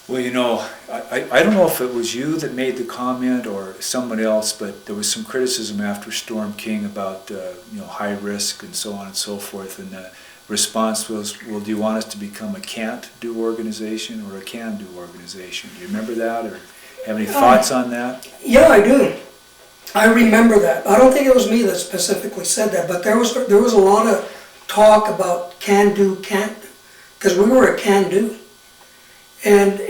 Well, you know, I don't know if it was you that made the comment or someone else, but there was some criticism after Storm King about, you know, high risk and so on and so forth. And the response was, well, do you want us to become a can't-do organization or a can-do organization? Do you remember that, or have any thoughts on that? Yeah, I do. I remember that. I don't think it was me that specifically said that, but there was a lot of talk about can do, can't do, because we were a can do. And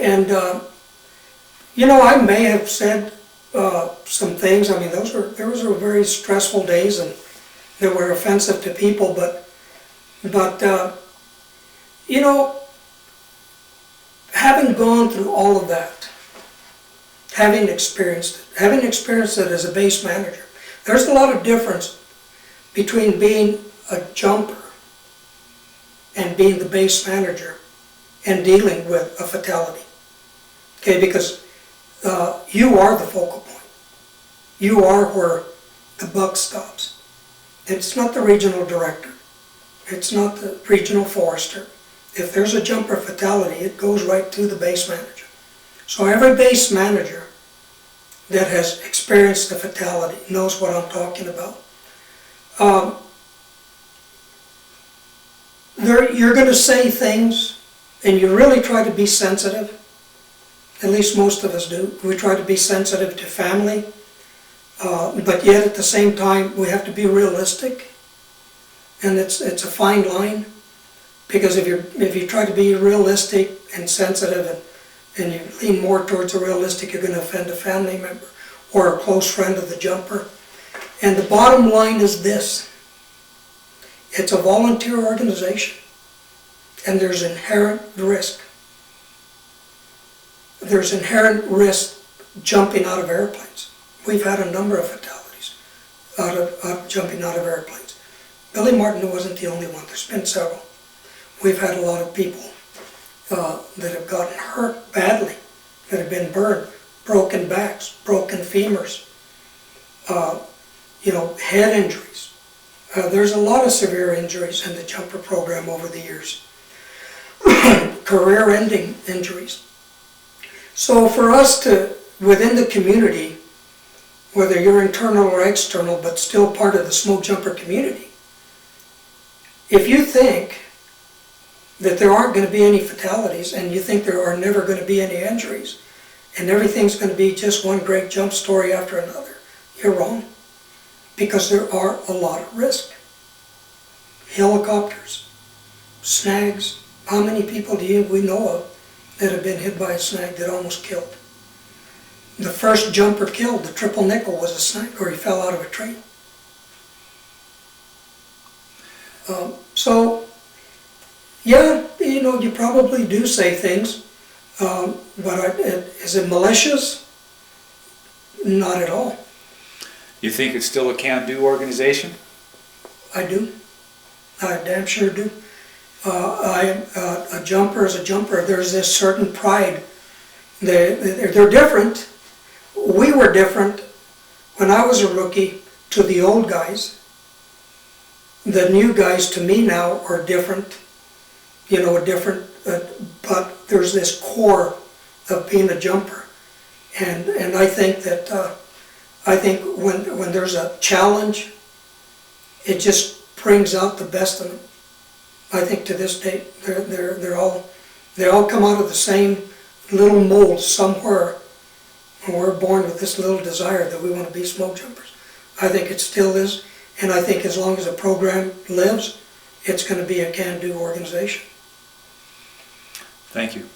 you know, I may have said some things. I mean, those were very stressful days, and they were offensive to people. But you know, having gone through all of that, having experienced it as a base manager, there's a lot of difference between being a jumper and being the base manager and dealing with a fatality. Okay, because you are the focal point. You are where the buck stops. It's not the regional director. It's not the regional forester. If there's a jumper fatality, it goes right to the base manager. So every base manager that has experienced a fatality knows what I'm talking about. You're going to say things, and you really try to be sensitive. At least most of us do. We try to be sensitive to family, but yet at the same time we have to be realistic. And it's a fine line, because if you try to be realistic and sensitive and you lean more towards the realistic, you're going to offend a family member or a close friend of the jumper. And the bottom line is this: it's a volunteer organization, and there's inherent risk. There's inherent risk jumping out of airplanes. We've had a number of fatalities out of jumping out of airplanes. Billy Martin wasn't the only one. There's been several. We've had a lot of people that have gotten hurt badly, that have been burned, broken backs, broken femurs, you know, head injuries. There's a lot of severe injuries in the jumper program over the years. Career-ending injuries. So for us to, within the community, whether you're internal or external, but still part of the Smokejumper community, if you think that there aren't going to be any fatalities, and you think there are never going to be any injuries, and everything's going to be just one great jump story after another, you're wrong. Because there are a lot of risk. Helicopters, snags. How many people do we know of that have been hit by a snag that almost killed? The first jumper killed, the triple nickel, was a snag, or he fell out of a tree. So, yeah, you know, you probably do say things, but is it malicious? Not at all. You think it's still a can-do organization? I do. I damn sure do. A jumper is a jumper. There's this certain pride. They're different. We were different when I was a rookie to the old guys. The new guys to me now are different, you know, but there's this core of being a jumper. And I think that, when there's a challenge, it just brings out the best in them. I think to this day, they all come out of the same little mold somewhere, and we're born with this little desire that we want to be smoke jumpers. I think it still is, and I think as long as the program lives, it's going to be a can-do organization. Thank you.